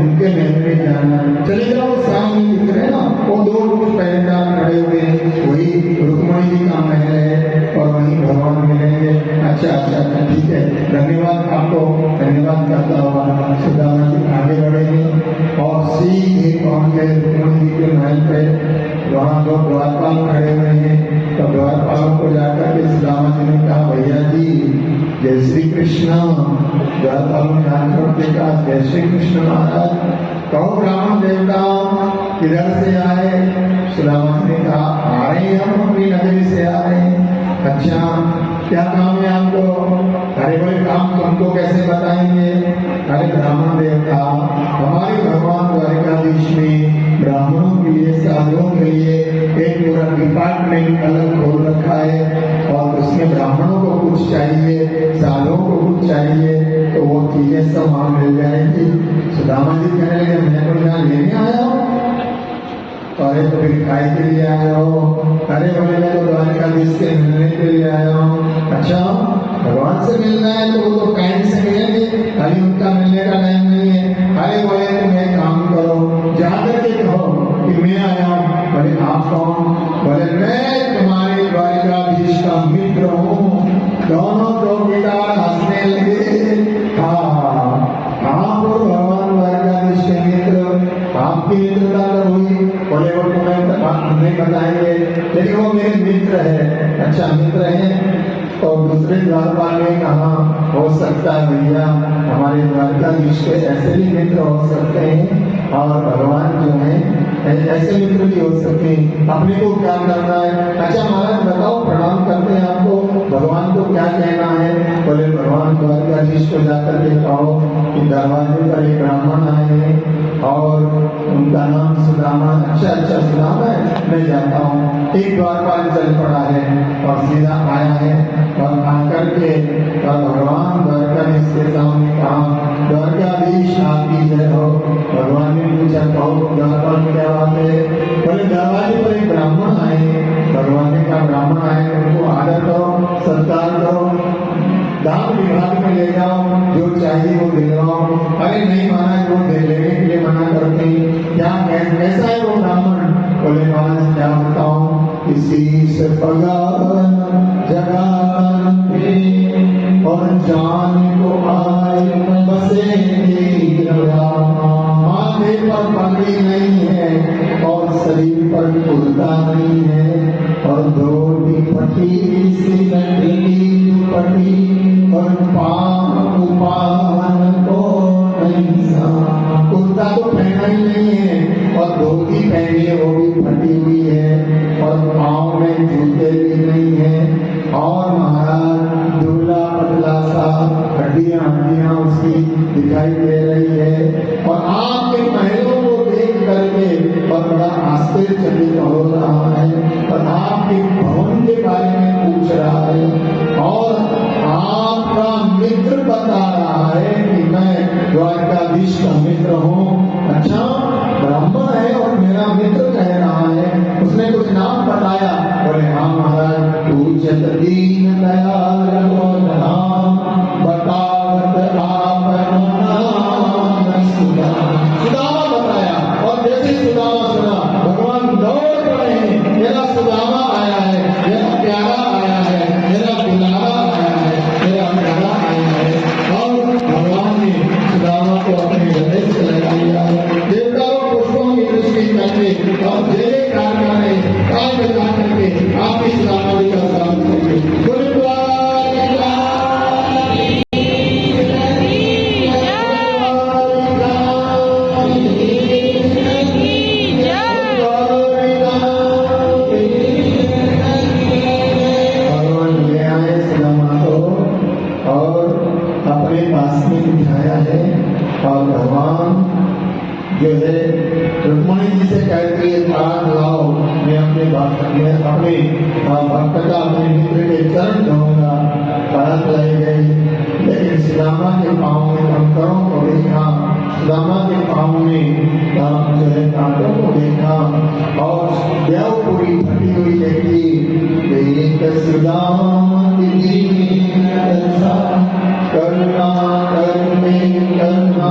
उनके महल में जाना है। चले जाओ, सामने दिख रहे ना वो दो पहरेदार खड़े हुए हैं, वही रुक्मणी जी का महल है और वहीं भगवान मिलेंगे। अच्छा अच्छा अच्छा ठीक है, धन्यवाद, आपको धन्यवाद करता हुआ सुदामा जी आगे बढ़ेंगे और सीधे पहुंच गए रुक्मणी जी के महल पे। वहाँ दो द्वारपाल खड़े हुए हैं, तो द्वारपालों को जाकर के सुदामा जी ने कहा, भैया जी जय श्री कृष्ण। द्वारपालों ने हाथ जोड़ के कहा, जय श्री कृष्ण महाराज, कहो ब्राह्मण देवता किधर से आए? सुदामा जी ने कहा, आ रहे हैं हम अपनी नगरी से आ रहे हैं। अच्छा क्या काम है आपको? अरे बोले काम तुमको कैसे बताएंगे? अरे ब्राह्मण देवता, हमारे भगवान द्वारिकाधीश में ब्राह्मणों के लिए, साधुओं के लिए एक पूरा डिपार्टमेंट अलग खोल रखा है और उसमें ब्राह्मणों को कुछ चाहिए, साधुओं को कुछ चाहिए, तो वो चीजें सब वहां मिल जाएंगी। सुदामा जी कहने लगे, मैं तो यहाँ लेने आया हूँ। अरे तो फिर खाए के लिए आया हो? अरे बोले मैं तो द्वारिकाधीश से मिलने के लिए आया हूँ। अच्छा भगवान से मिलना है तो वो तो टाइम से मिलेंगे, खाली उनका मिलने का टाइम नहीं है। अरे बोले तुम एक काम करो, जाकर के कहो कि मैं आया हूँ। बोले आप कौन? बोले मैं तुम्हारे द्वारिकाधीश का मित्र हूँ। दोनों चौकीदार हंसने लगे। आप और भगवान द्वारिकाधीश के मित्र, आपकी मित्रता तो हुई। बोले वो तुम्हें नहीं बताएंगे, लेकिन वो मेरे मित्र है। अच्छा मित्र है? और दूसरे द्वारपाल ने कहा, हो सकता है भैया, हमारे द्वारकाधीश के ऐसे भी मित्र हो सकते हैं और भगवान जो है ऐसे मित्र भी हो सकते हैं, अपने को क्या करना है? अच्छा महाराज बताओ, प्रणाम करते हैं आपको, भगवान को क्या कहना है? बोले भगवान द्वारकाधीश को जाकर के कहो कि दरवाजे पर एक ब्राह्मण आए हैं और उनका नाम सुदामा। अच्छा अच्छा सुदामा है, मैं जाता हूँ। एक द्वारपाल चल पड़ा है और सीधा आया है और आकर के भगवान द्वारकाधीश के सामने कहा, द्वारकाधीश आपकी जय हो। भगवान ने पूछा, कहो द्वारपाल क्या बात है? बोले दरवाजे पर एक ब्राह्मण आए। भगवान ने कहा, ब्राह्मण आए उनको आदर करो, सत्कार करो, दान विभाग में ले जाओ, जो चाहिए वो दिलवाओ। अरे नहीं महाराज, वो लेने के लिए मना करते हैं। क्या कैसा है वो ब्राह्मण? बोले महाराज क्या बताऊं, किसी से पगार जगा और जान को आए बसे, माथे पर पगड़ी नहीं है और शरीर पर कुर्ता नहीं है और धोती फटी सी नंगी दुपट्टी और पान को नहीं सा, कुर्ता तो पहना ही नहीं है और धोती पहनी है वो भी फटी हुई है और पाँव में जूते भी नहीं है और महाराज दूल्हा पतला सा, हड्डियां उसकी दिखाई दे रही है और आपके महलों को देख करके और बड़ा आश्चर्यचकित हो रहा है और आपके भवन के बारे में पूछ रहा है और आपका मित्र बता रहा है कि मैं द्वारकाधीश का मित्र हूँ। अच्छा ब्राह्मण है और मेरा मित्र कह रहा है, उसने कुछ नाम बताया? बोले हाँ महाराज, पूजत दीन दयाल नाम बतावत आपन नाम सुदामा बताया और जैसे सुदामा सुना भगवान दौड़ पड़े हैं, मेरा सुदामा आया है, मेरा प्यारा आया है, मेरा दुलारा आया है, मेरा प्यारा आया है। और भगवान ने सुदामा को अपने हृदय से लगा लिया। देवताओं पुष्पों की दृष्टि करके और जय कार करके काल बजा करके आपकी सुदामा जी का स्वागत करके और भगवान जो है रुक्मणी जी से कहती है, प्राण लाओ, मैं अपने भक्त का अपने मित्र के चरण धोऊंगा। प्राण लाई गई, लेकिन सुदामा के पाँव में कंकड़ों को देखा, सुदामा के पाँव में जो है कांटों को देखा और देव पूरी फटी हुई देखी। सुदामा करुणा करने करुणा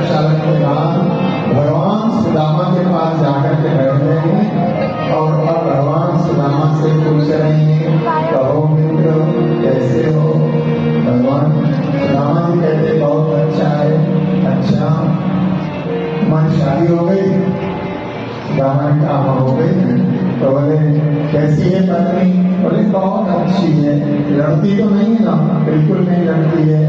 प्रक्षालन के बाद भगवान सुदामा के पास जाकर के बैठ गए हैं और अब भगवान सुदामा से पूछ रहे हैं, कहो मित्र कैसे हो? भगवान सुदामा जी कहते बहुत अच्छा है। अच्छा, तुम्हारी शादी हो गई? सुदामा ने कहा हो गई। तो बोले कैसी है पत्नी? बोले बहुत अच्छी है। लड़ती तो नहीं है ना? बिल्कुल नहीं लड़ती है।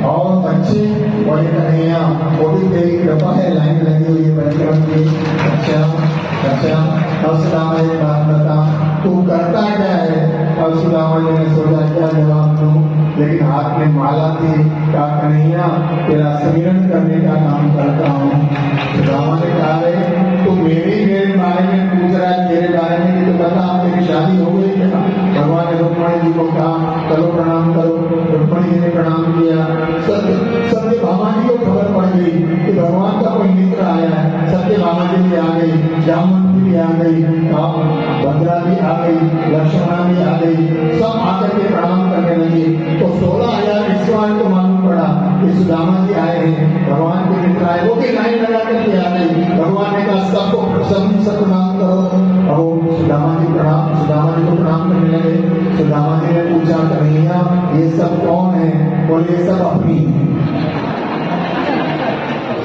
और बच्चे? बोले कन्हैया वो भी तेरी कृपा है, लाइन लगी हुई है बच्चों की। अच्छा अच्छा। अब सुदामा एक बात बता, तू करता क्या है? अब सुदामा जी ने सोचा क्या जवाब दूं, लेकिन हाथ में माला थी। कहा कन्हैया तेरा स्मरण करने का काम करता हूँ। सुदामा ने कहा तू मेरे बारे में पूछ रहा है, तेरे बारे में भी तो बता, तेरी शादी हो गई क्या? भगवान ने रुक्मणी जी को कहा चलो प्रणाम करो। रुक्मणी जी ने प्रणाम किया। सत्य भामा जी को खबर पड़ गई कि भगवान का कोई मित्र आया है। सत्य भामा जी भी आ गई, जामुन भी आ गई, भद्रा भी आ गई, लक्ष्मणा भी आ गई। सब आकर के प्रणाम करने लगे। तो 16,000 विश्वास को मालूम पड़ा कि सुदामा जी आए हैं, भगवान के मित्र आए। वो भी लाइन लगा करके आ गई। भगवान ने कहा सबको सब प्रणाम करो। अब सुदामा जी को प्रणाम करने लगे। सुदामा जी ने पूछा कन्हैया ये सब कौन है? बोले सब अपनी।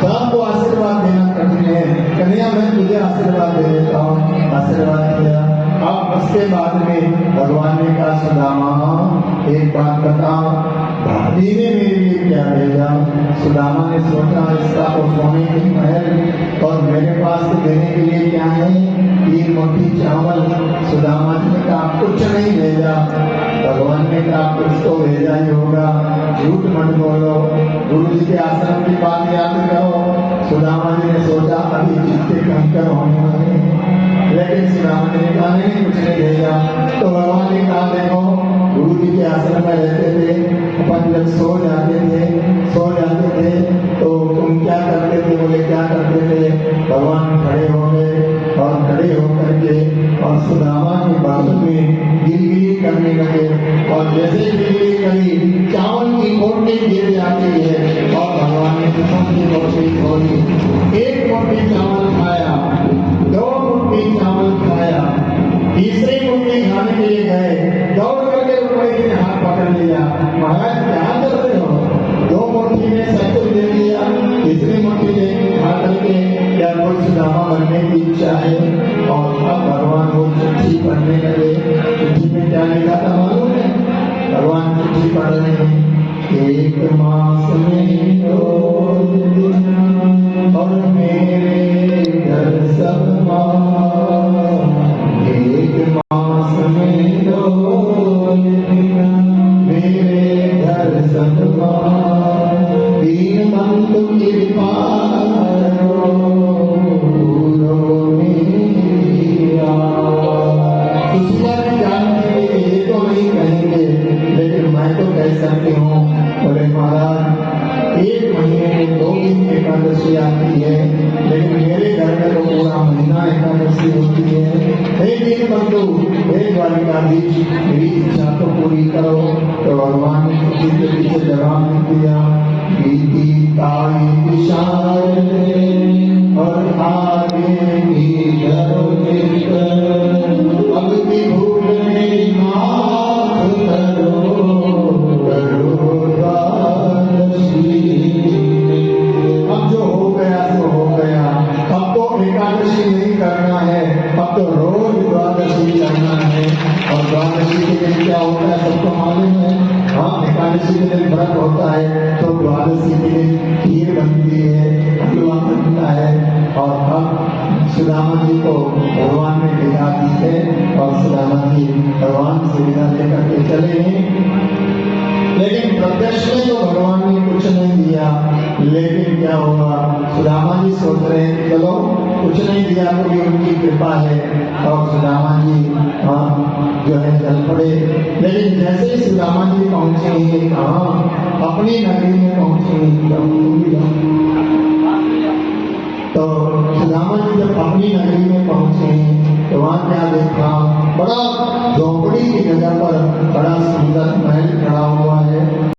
सबको आशीर्वाद देना कठिन है। कन्हैया मैं तुझे आशीर्वाद दे देता हूँ। आशीर्वाद दिया। अब उसके बाद में भगवान ने कहा सुदामा एक बात बता, भाभी ने मेरे लिए क्या भेजा? सुदामा ने सोचा इसका तो सोने की महल और मेरे पास तो देने के लिए क्या है? 3 मुट्ठी चावल। सुदामा जी ने कहा कुछ नहीं भेजा। भगवान ने कहा कुछ तो भेजा ही होगा, झूठ मत बोलो। गुरु जी के आश्रम की बात याद करो। सुदामा जी ने सोचा अभी जितने कंकर होने वाले हैं, लेकिन सुदामा जी ने कहा नहीं कुछ नहीं भेजा। तो भगवान ने कहा देखो गुरु जी के आश्रम में रहते थे, अपन जब सो जाते थे तो तुम क्या करते थे? बोले क्या करते थे? भगवान खड़े हो गए और खड़े होकर के और सुदामा के बाजू में गिरगिरी करने लगे। और जैसे गिरगिरी करी चावल की मोटी गिर जाती है और भगवान ने चावल की मोटी खोली। 1 मुट्ठी चावल खाया, 2 मुट्ठी चावल खाया, तीसरी मुट्ठी खाने के लिए गए। दौड़ करके रुक्मणी जी ने हाथ पकड़ लिया। महाराज क्या कर रहे हो? 2 मुट्ठी में सब कुछ दे दिया, तीसरी मुट्ठी दे खा करके क्या कोई सुदामा बनने की इच्छा है? और अब भगवान वो चिट्ठी पढ़ने लगे। चिट्ठी में क्या लिखा था मालूम है? भगवान चिट्ठी पढ़ रहे हैं, 1 मास में 2 दिन और मेरे घर सब 1 मास में 2 दिन मेरे घर सब दीन बंधु कृपा सकते हो। बोले महाराज 1 महीने में 2 दिन एकादशी आती है, लेकिन मेरे घर में तो पूरा महीना एकादशी होती है। हे दीन बंधु, हे द्वारिकाधीश, मेरी इच्छा तो पूरी करो। तो भगवान ने किसी के पीछे जवाब नहीं दिया। और आगे भी अब भी भूल मेरी माफ करो। अब जो हो गया सो हो गया। अब तो एकादशी नहीं करना है, अब तो रोज द्वादशी करना है। और द्वादशी के दिन क्या होता है सबको मालूम है। हाँ, एकादशी के दिन व्रत होता है तो द्वादशी के दिन खीर बनती है, हलवा बनता है। और अब सुदामा जी को भगवान ने विदा दी है और सुदामा जी भगवान से विदा लेकर के चले हैं। लेकिन प्रत्यक्ष में तो भगवान ने कुछ नहीं दिया। लेकिन क्या हुआ? सुदामा जी सोच रहे हैं चलो कुछ नहीं दिया तो ये उनकी कृपा है। और सुदामा जी जो है चल पड़े। लेकिन जैसे ही सुदामा जी पहुंचे हैं कहाँ? अपनी नगरी में पहुंचे हैं। तो सुदामा जी जब अपनी नगरी में पहुंचे तो वहां क्या देखा? बड़ा झोपड़ी की जगह पर बड़ा सुंदर महल खड़ा